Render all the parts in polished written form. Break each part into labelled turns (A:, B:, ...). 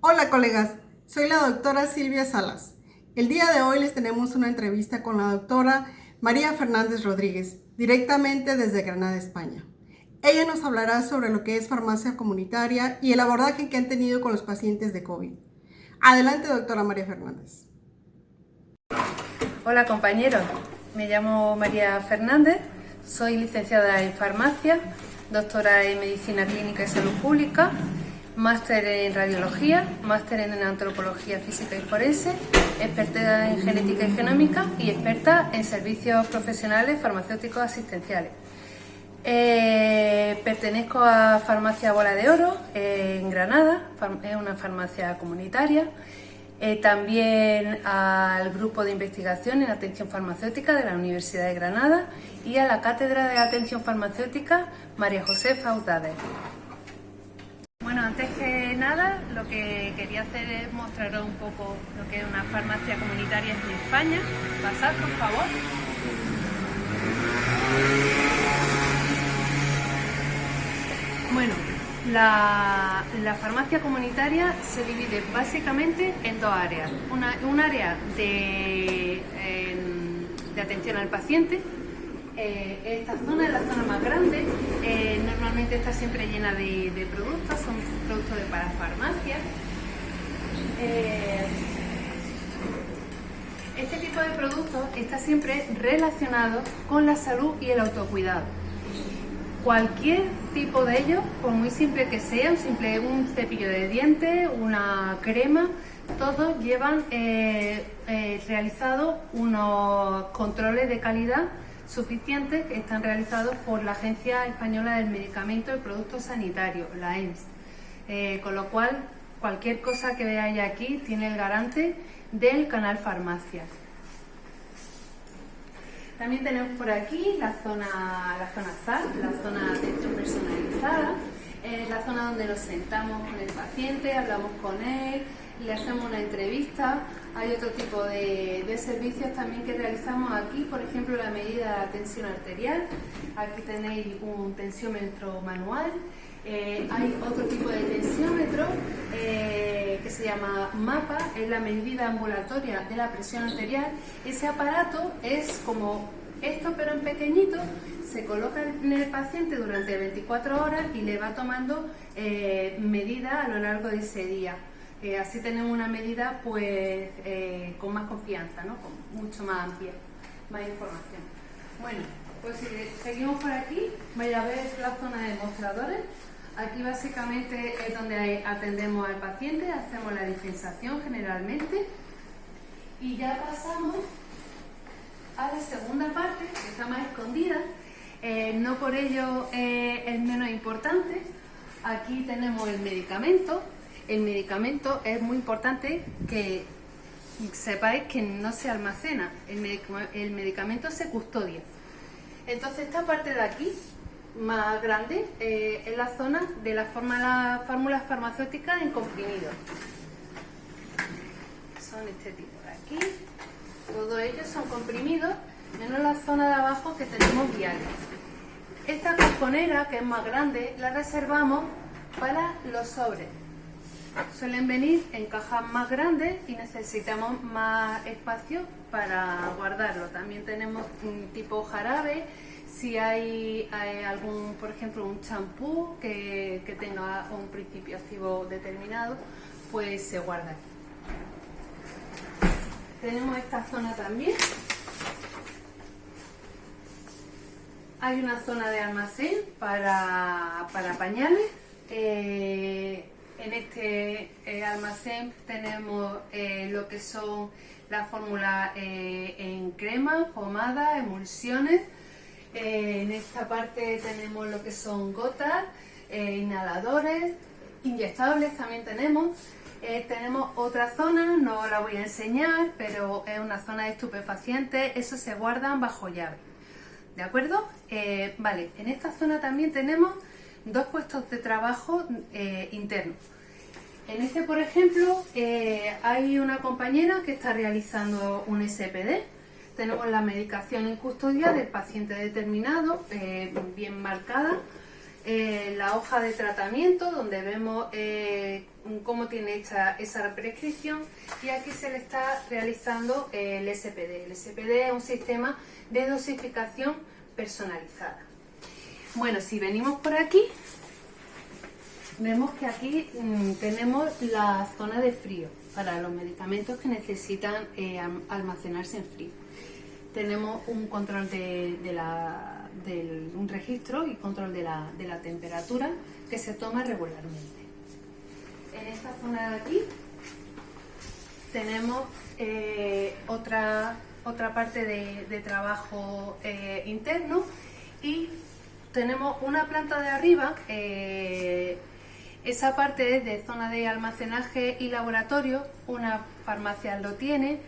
A: Hola colegas, soy la doctora Silvia Salas. El día de hoy les tenemos una entrevista con la doctora María Fernández Rodríguez, directamente desde Granada, España. Ella nos hablará sobre lo que es farmacia comunitaria y el abordaje que han tenido con los pacientes de COVID. Adelante, doctora María Fernández.
B: Hola compañeros, me llamo María Fernández, soy licenciada en farmacia, doctora en medicina clínica y salud pública, máster en radiología, máster en antropología física y forense, experta en genética y genómica y experta en servicios profesionales farmacéuticos asistenciales. Pertenezco a Farmacia Bola de Oro en Granada, es una farmacia comunitaria. También al grupo de investigación en atención farmacéutica de la Universidad de Granada y a la Cátedra de Atención Farmacéutica María José Faudades. Bueno, antes que nada, lo que quería hacer es mostraros un poco lo que es una farmacia comunitaria en España. Pasad, por favor. Bueno, la farmacia comunitaria se divide básicamente en dos áreas. Un área de atención al paciente. Esta zona es la zona más grande, normalmente está siempre llena de productos, son productos de parafarmacia. Este tipo de productos está siempre relacionado con la salud y el autocuidado. Cualquier tipo de ellos, por muy simple que sea, un cepillo de dientes, una crema, todos llevan realizados unos controles de calidad suficientes que están realizados por la Agencia Española del Medicamento y Productos Sanitarios, la EMS. Con lo cual, cualquier cosa que veáis aquí tiene el garante del canal farmacias. También tenemos por aquí la zona SAR, la zona de atención personalizada, la zona donde nos sentamos con el paciente, hablamos con él, le hacemos una entrevista. Hay otro tipo de servicios también que realizamos aquí, por ejemplo la medida de tensión arterial. Aquí tenéis un tensiómetro manual. Hay otro tipo de tensiómetro que se llama MAPA, es la medida ambulatoria de la presión arterial. Ese aparato es como esto pero en pequeñito, se coloca en el paciente durante 24 horas y le va tomando medida a lo largo de ese día. Así tenemos una medida pues con más confianza, ¿no? Con mucho más amplia, más información. Bueno, pues si seguimos por aquí, vais a ver la zona de mostradores. Aquí básicamente es donde atendemos al paciente, hacemos la dispensación generalmente y ya pasamos a la segunda parte, que está más escondida, no por ello es menos importante. Aquí tenemos el medicamento. El medicamento es muy importante que sepáis que no se almacena, el medicamento se custodia. Entonces esta parte de aquí, más grande, es la zona de las fórmulas farmacéuticas en comprimidos. Son este tipo de aquí, todos ellos son comprimidos, menos la zona de abajo que tenemos viales. Esta cajonera, que es más grande, la reservamos para los sobres. Suelen venir en cajas más grandes y necesitamos más espacio para guardarlo. También tenemos un tipo jarabe. Si hay algún, por ejemplo, un champú que tenga un principio activo determinado, pues se guarda aquí. Tenemos esta zona también. Hay una zona de almacén para pañales. En este almacén tenemos lo que son las fórmulas en crema, pomada, emulsiones. En esta parte tenemos lo que son gotas, inhaladores, inyectables también tenemos. Tenemos otra zona, no la voy a enseñar, pero es una zona de estupefacientes, eso se guardan bajo llave. ¿De acuerdo? Vale, en esta zona también tenemos dos puestos de trabajo internos. En este, por ejemplo, hay una compañera que está realizando un SPD. Tenemos la medicación en custodia del paciente determinado, bien marcada. la hoja de tratamiento, donde vemos cómo tiene hecha esa prescripción, y aquí se le está realizando el SPD. El SPD es un sistema de dosificación personalizada. Bueno, si venimos por aquí, vemos que aquí tenemos la zona de frío para los medicamentos que necesitan almacenarse en frío. Tenemos un control un registro y control de la temperatura que se toma regularmente. En esta zona de aquí tenemos otra parte de trabajo interno, y tenemos una planta de arriba. Esa parte es de zona de almacenaje y laboratorio. Unas farmacias lo tienen,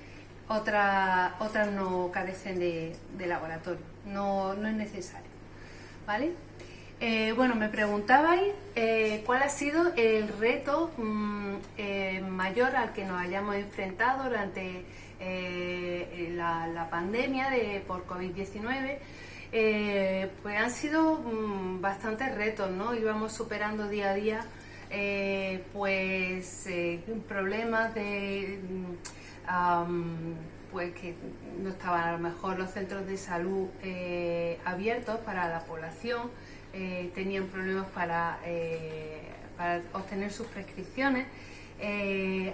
B: otras no carecen de laboratorio, no es necesario, ¿vale? Bueno, me preguntabais cuál ha sido el reto mayor al que nos hayamos enfrentado durante la pandemia por COVID-19. Pues han sido bastantes retos, ¿no? Íbamos superando día a día problemas de pues que no estaban a lo mejor los centros de salud abiertos para la población, tenían problemas para obtener sus prescripciones.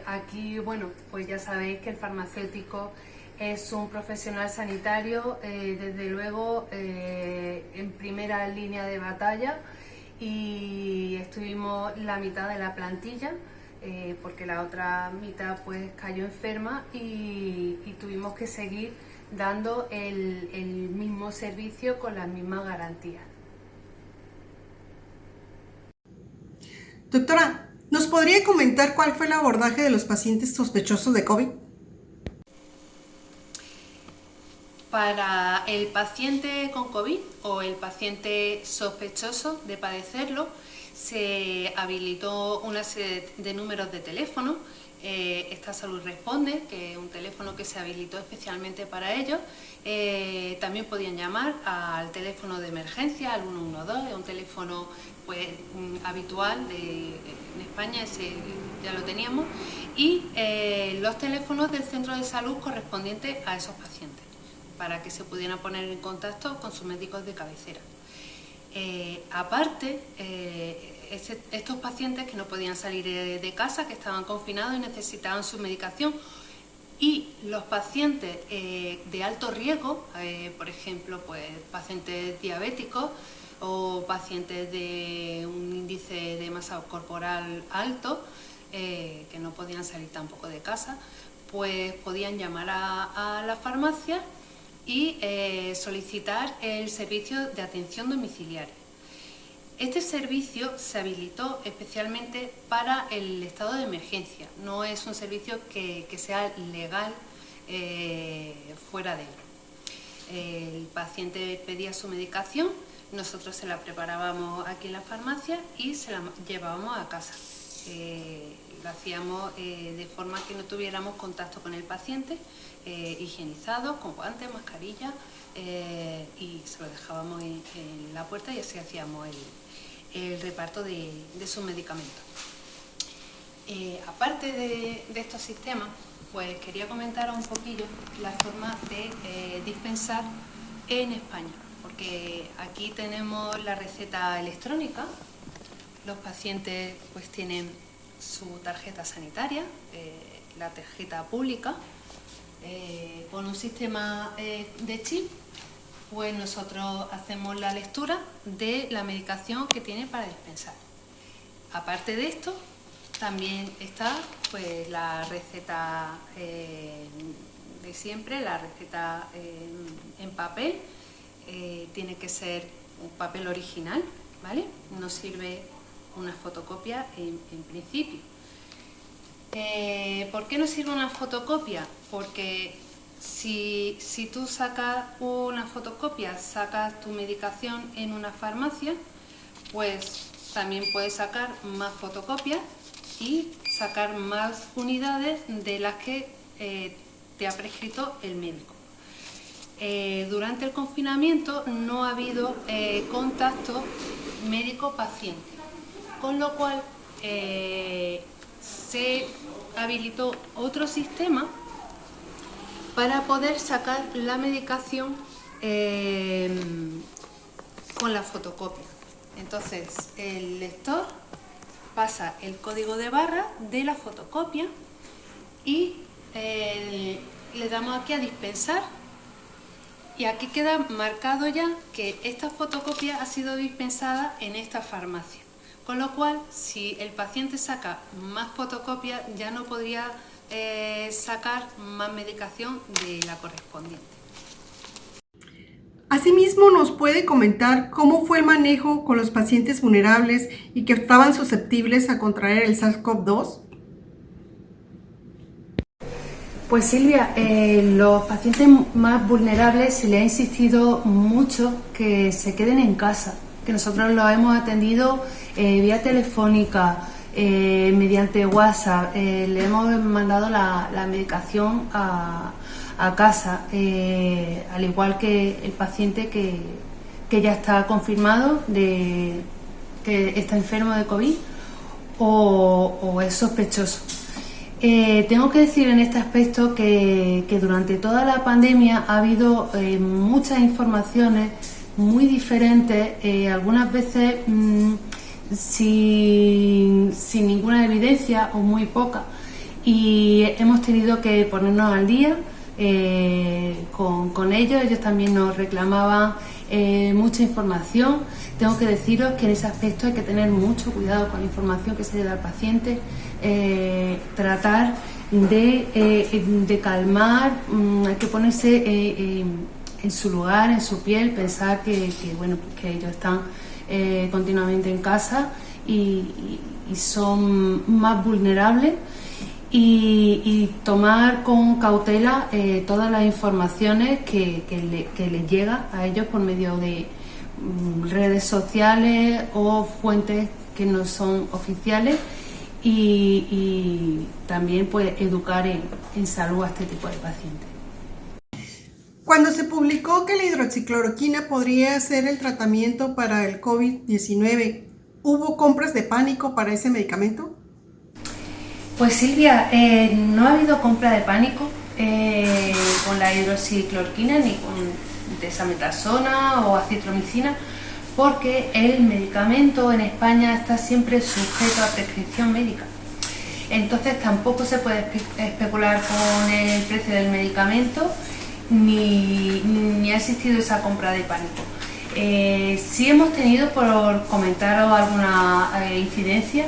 B: Aquí, bueno, pues ya sabéis que el farmacéutico es un profesional sanitario, desde luego en primera línea de batalla, y estuvimos la mitad de la plantilla, porque la otra mitad pues cayó enferma, y tuvimos que seguir dando el mismo servicio con las mismas garantías.
A: Doctora, ¿nos podría comentar cuál fue el abordaje de los pacientes sospechosos de COVID?
B: Para el paciente con COVID o el paciente sospechoso de padecerlo, se habilitó una serie de números de teléfono. Esta Salud Responde, que es un teléfono que se habilitó especialmente para ellos. También podían llamar al teléfono de emergencia, al 112, es un teléfono pues habitual en España, ese ya lo teníamos, y los teléfonos del centro de salud correspondientes a esos pacientes, para que se pudieran poner en contacto con sus médicos de cabecera. Aparte, estos pacientes que no podían salir de casa, que estaban confinados y necesitaban su medicación, y los pacientes de alto riesgo, por ejemplo, pues pacientes diabéticos o pacientes de un índice de masa corporal alto, que no podían salir tampoco de casa, pues podían llamar a la farmacia y solicitar el servicio de atención domiciliaria. Este servicio se habilitó especialmente para el estado de emergencia, no es un servicio que sea legal fuera de él. El paciente pedía su medicación, nosotros se la preparábamos aquí en la farmacia y se la llevábamos a casa. Lo hacíamos de forma que no tuviéramos contacto con el paciente, higienizados, con guantes, mascarilla, y se lo dejábamos en la puerta, y así hacíamos el reparto de sus medicamentos. Aparte de estos sistemas, pues quería comentaros un poquillo la forma de dispensar en España, porque aquí tenemos la receta electrónica. Los pacientes pues tienen su tarjeta sanitaria, la tarjeta pública, con un sistema de chip. Pues nosotros hacemos la lectura de la medicación que tiene para dispensar. Aparte de esto, también está pues la receta de siempre, la receta en papel. Tiene que ser un papel original, ¿vale? No sirve una fotocopia en principio. ¿Por qué no sirve una fotocopia? Porque si tú sacas una fotocopia, sacas tu medicación en una farmacia, pues también puedes sacar más fotocopias y sacar más unidades de las que te ha prescrito el médico. Durante el confinamiento no ha habido contacto médico-paciente, con lo cual se habilitó otro sistema para poder sacar la medicación con la fotocopia. Entonces el lector pasa el código de barra de la fotocopia y le damos aquí a dispensar, y aquí queda marcado ya que esta fotocopia ha sido dispensada en esta farmacia, con lo cual si el paciente saca más fotocopias ya no podría sacar más medicación de la correspondiente.
A: Asimismo, ¿nos puede comentar cómo fue el manejo con los pacientes vulnerables y que estaban susceptibles a contraer el SARS-CoV-2?
B: Pues Silvia, los pacientes más vulnerables se les ha insistido mucho que se queden en casa, que nosotros los hemos atendido vía telefónica, mediante WhatsApp, le hemos mandado la medicación a casa, al igual que el paciente que ya está confirmado de que está enfermo de COVID o es sospechoso. Tengo que decir en este aspecto que durante toda la pandemia ha habido muchas informaciones muy diferentes, algunas veces sin ninguna evidencia o muy poca, y hemos tenido que ponernos al día con ellos también nos reclamaban mucha información. Tengo que deciros que en ese aspecto hay que tener mucho cuidado con la información que se le da al paciente, tratar de calmar, hay que ponerse en su lugar, en su piel, pensar que ellos están continuamente en casa y son más vulnerables, y tomar con cautela todas las informaciones que les llega a ellos por medio de redes sociales o fuentes que no son oficiales, y también pues educar en salud a este tipo de pacientes.
A: Cuando se publicó que la hidroxicloroquina podría ser el tratamiento para el COVID-19, ¿hubo compras de pánico para ese medicamento?
B: Pues Silvia, no ha habido compra de pánico con la hidroxicloroquina ni con desametasona o acitromicina, porque el medicamento en España está siempre sujeto a prescripción médica. Entonces tampoco se puede especular con el precio del medicamento, ni ha existido esa compra de pánico. Sí hemos tenido, por comentaros alguna incidencia,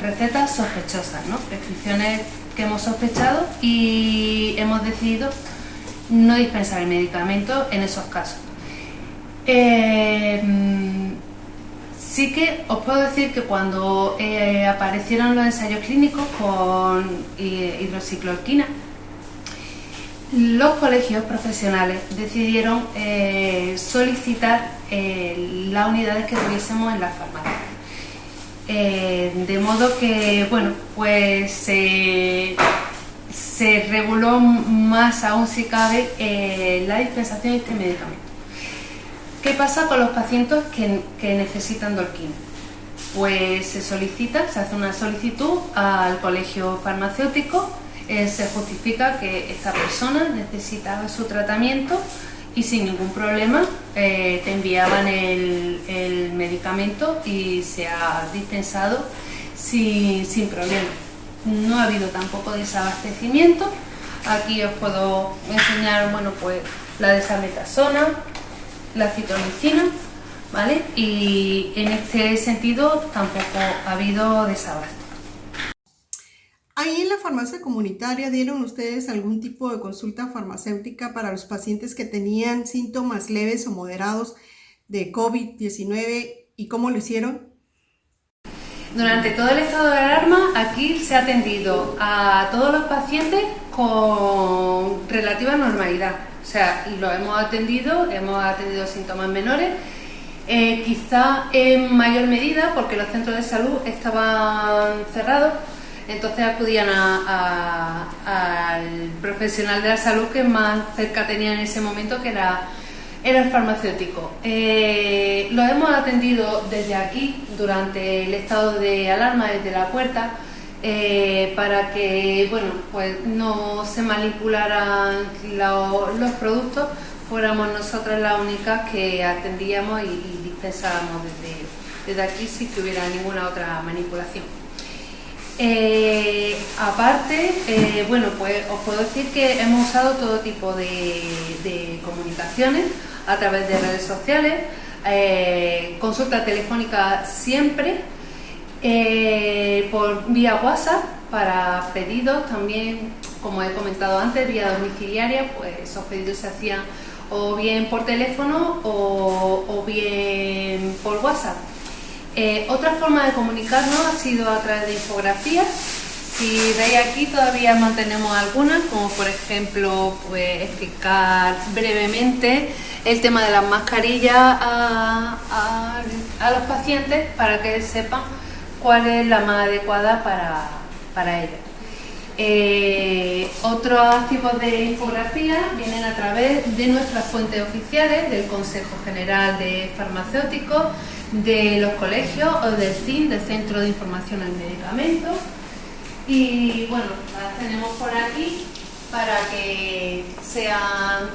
B: recetas sospechosas, ¿no? Prescripciones que hemos sospechado y hemos decidido no dispensar el medicamento en esos casos. Sí que os puedo decir que cuando aparecieron los ensayos clínicos con hidroxicloroquina, los colegios profesionales decidieron solicitar las unidades que tuviésemos en las farmacias. De modo que, bueno, pues se reguló más aún, si cabe, la dispensación de este medicamento. ¿Qué pasa con los pacientes que necesitan Dolquina? Pues se hace una solicitud al colegio farmacéutico, se justifica que esta persona necesitaba su tratamiento y sin ningún problema te enviaban el medicamento y se ha dispensado sin problema. No ha habido tampoco desabastecimiento. Aquí os puedo enseñar, bueno, pues la desametasona, la citromicina, ¿vale? Y en este sentido tampoco ha habido desabasto.
A: Ahí en la farmacia comunitaria, ¿dieron ustedes algún tipo de consulta farmacéutica para los pacientes que tenían síntomas leves o moderados de COVID-19 y cómo lo hicieron?
B: Durante todo el estado de alarma, aquí se ha atendido a todos los pacientes con relativa normalidad. O sea, lo hemos atendido síntomas menores, quizá en mayor medida porque los centros de salud estaban cerrados. Entonces acudían al profesional de la salud que más cerca tenía en ese momento, que era era el farmacéutico. Lo hemos atendido desde aquí durante el estado de alarma, desde la puerta, para que bueno, pues no se manipularan los productos, fuéramos nosotras las únicas que atendíamos y dispensábamos desde aquí sin que hubiera ninguna otra manipulación. Aparte, bueno, pues os puedo decir que hemos usado todo tipo de comunicaciones a través de redes sociales, consulta telefónica siempre, por vía WhatsApp para pedidos también, como he comentado antes, vía domiciliaria, pues esos pedidos se hacían o bien por teléfono o bien por WhatsApp. Otra forma de comunicarnos ha sido a través de infografías. Si veis aquí todavía mantenemos algunas, como por ejemplo pues explicar brevemente el tema de las mascarillas a los pacientes para que sepan cuál es la más adecuada para ellos. Otros tipos de infografías vienen a través de nuestras fuentes oficiales, del Consejo General de Farmacéuticos, de los colegios o del CIN, del Centro de Información al Medicamento. Y bueno, las tenemos por aquí para que sean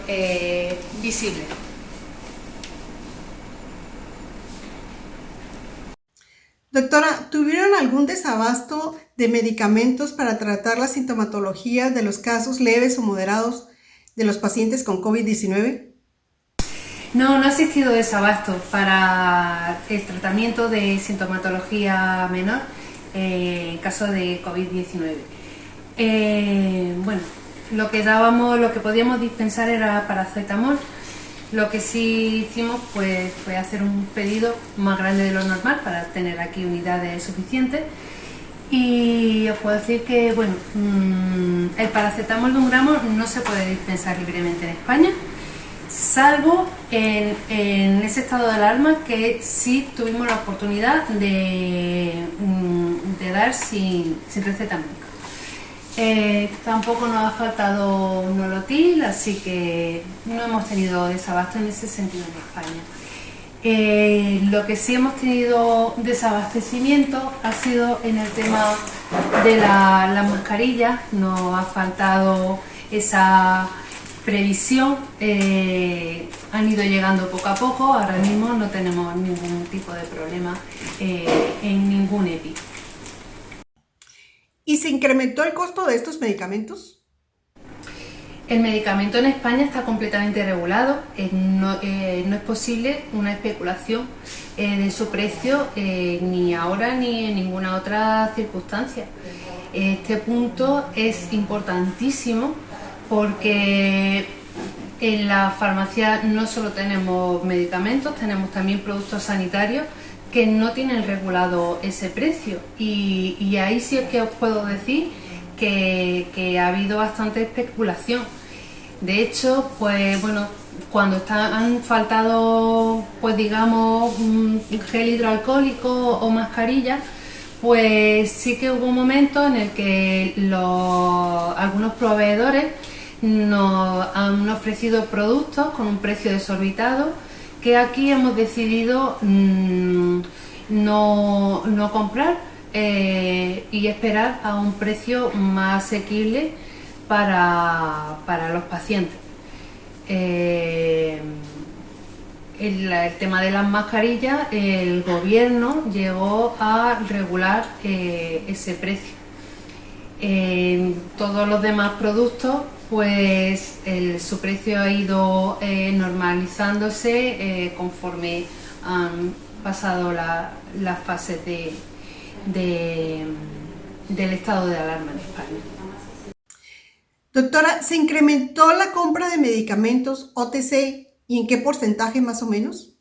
B: visibles.
A: Doctora, ¿tuvieron algún desabasto de medicamentos para tratar la sintomatología de los casos leves o moderados de los pacientes con COVID-19?
B: No, no ha existido desabasto para el tratamiento de sintomatología menor en caso de COVID-19. Bueno, lo que podíamos dispensar era paracetamol. Lo que sí hicimos pues, fue hacer un pedido más grande de lo normal para tener aquí unidades suficientes. Y os puedo decir que bueno, el paracetamol de 1 gramo no se puede dispensar libremente en España, salvo en ese estado de alarma que sí tuvimos la oportunidad de dar sin receta médica. Tampoco nos ha faltado Nolotil, así que no hemos tenido desabasto en ese sentido en España. Lo que sí hemos tenido desabastecimiento ha sido en el tema de las mascarillas. Nos ha faltado esa previsión, han ido llegando poco a poco. Ahora mismo no tenemos ningún tipo de problema en ningún EPI.
A: ¿Y se incrementó el costo de estos medicamentos?
B: El medicamento en España está completamente regulado, no es posible una especulación de su precio ni ahora ni en ninguna otra circunstancia. Este punto es importantísimo porque en la farmacia no solo tenemos medicamentos, tenemos también productos sanitarios que no tienen regulado ese precio y ahí sí es que os puedo decir que ha habido bastante especulación. De hecho, pues bueno, cuando han faltado, pues digamos, gel hidroalcohólico o mascarilla, pues sí que hubo un momento en el que algunos proveedores nos han ofrecido productos con un precio desorbitado que aquí hemos decidido no comprar y esperar a un precio más asequible para los pacientes. El tema de las mascarillas, el gobierno llegó a regular ese precio. Todos los demás productos, pues su precio ha ido normalizándose conforme han pasado las fases del estado de alarma en España.
A: Doctora, ¿se incrementó la compra de medicamentos OTC y en qué porcentaje más o menos?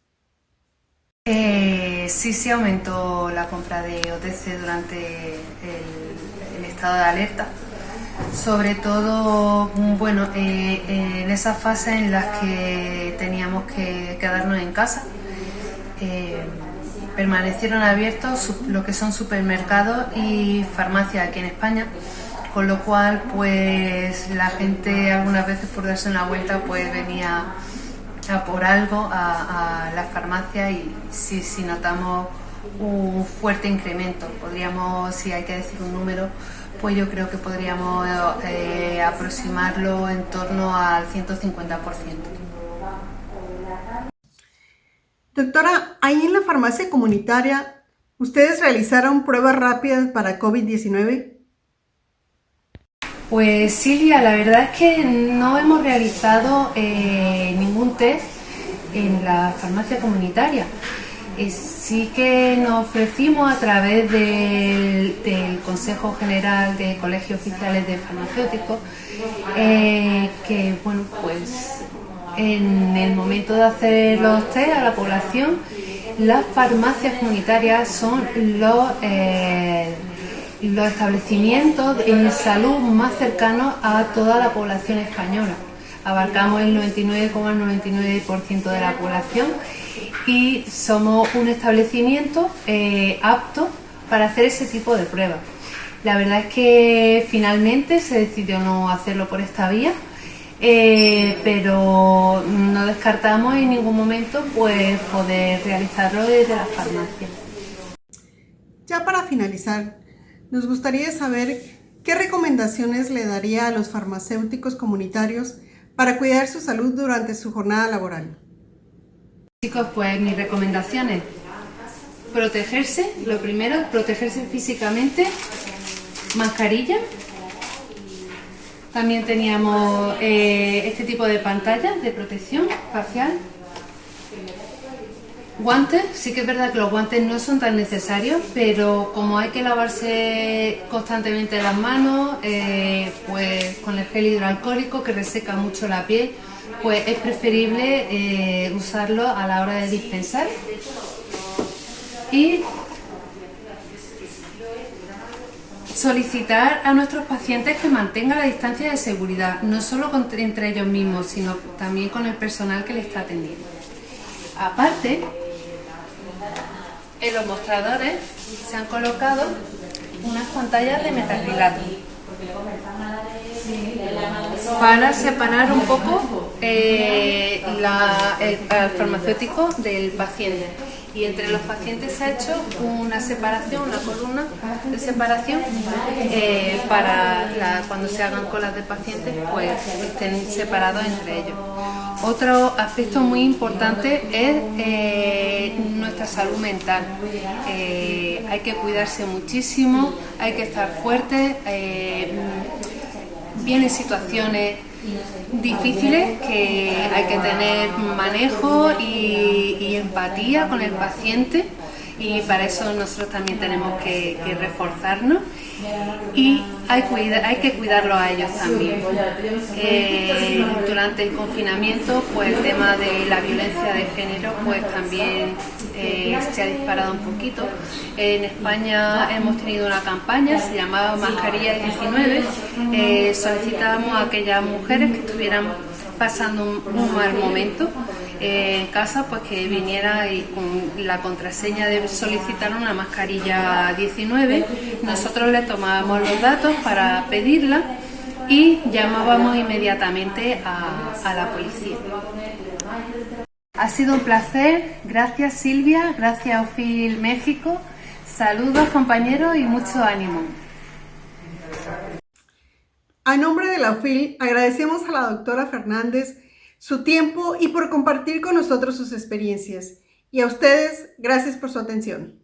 B: Sí se aumentó la compra de OTC durante el estado de alerta, sobre todo bueno, en esa fase en las que teníamos que quedarnos en casa. Permanecieron abiertos lo que son supermercados y farmacias aquí en España, con lo cual pues la gente algunas veces por darse una vuelta pues venía a por algo a la farmacia y si notamos un fuerte incremento. Podríamos, si hay que decir un número, pues yo creo que podríamos aproximarlo en torno al 150%.
A: Doctora, ahí en la farmacia comunitaria, ¿ustedes realizaron pruebas rápidas para COVID-19?
B: Pues Silvia, la verdad es que no hemos realizado ningún test en la farmacia comunitaria. Sí que nos ofrecimos a través del Consejo General de Colegios Oficiales de Farmacéuticos que, bueno, pues en el momento de hacer los test a la población, las farmacias comunitarias son los establecimientos en salud más cercanos a toda la población española. Abarcamos el 99,99% de la población y somos un establecimiento apto para hacer ese tipo de pruebas. La verdad es que finalmente se decidió no hacerlo por esta vía, pero no descartamos en ningún momento pues poder realizarlo desde las farmacias.
A: Ya para finalizar, nos gustaría saber qué recomendaciones le daría a los farmacéuticos comunitarios para cuidar su salud durante su jornada laboral.
B: Chicos, pues mis recomendaciones: protegerse, lo primero, protegerse físicamente, mascarilla. También teníamos este tipo de pantallas de protección facial. Guantes, sí que es verdad que los guantes no son tan necesarios, pero como hay que lavarse constantemente las manos, pues con el gel hidroalcohólico que reseca mucho la piel, pues es preferible usarlo a la hora de dispensar. Y solicitar a nuestros pacientes que mantengan la distancia de seguridad, no solo entre ellos mismos, sino también con el personal que les está atendiendo. Aparte, en los mostradores se han colocado unas pantallas de metacrilato para separar un poco al farmacéutico del paciente. Y entre los pacientes se ha hecho una separación, una columna de separación para cuando se hagan colas de pacientes, pues estén separados entre ellos. Otro aspecto muy importante es nuestra salud mental. Hay que cuidarse muchísimo, hay que estar fuertes. Vienen situaciones difíciles que hay que tener manejo y empatía con el paciente, y para eso nosotros también tenemos que reforzarnos y hay que cuidarlos a ellos también. Durante el confinamiento, pues el tema de la violencia de género pues también se ha disparado un poquito. En España hemos tenido una campaña, se llamaba Mascarilla 19, solicitábamos a aquellas mujeres que estuvieran pasando un mal momento en casa, pues que viniera y con la contraseña de solicitar una mascarilla 19, nosotros le tomábamos los datos para pedirla y llamábamos inmediatamente a la policía. Ha sido un placer, gracias Silvia, gracias OFIL México, saludos compañeros y mucho ánimo.
A: A nombre de la OFIL, agradecemos a la doctora Fernández su tiempo y por compartir con nosotros sus experiencias. Y a ustedes, gracias por su atención.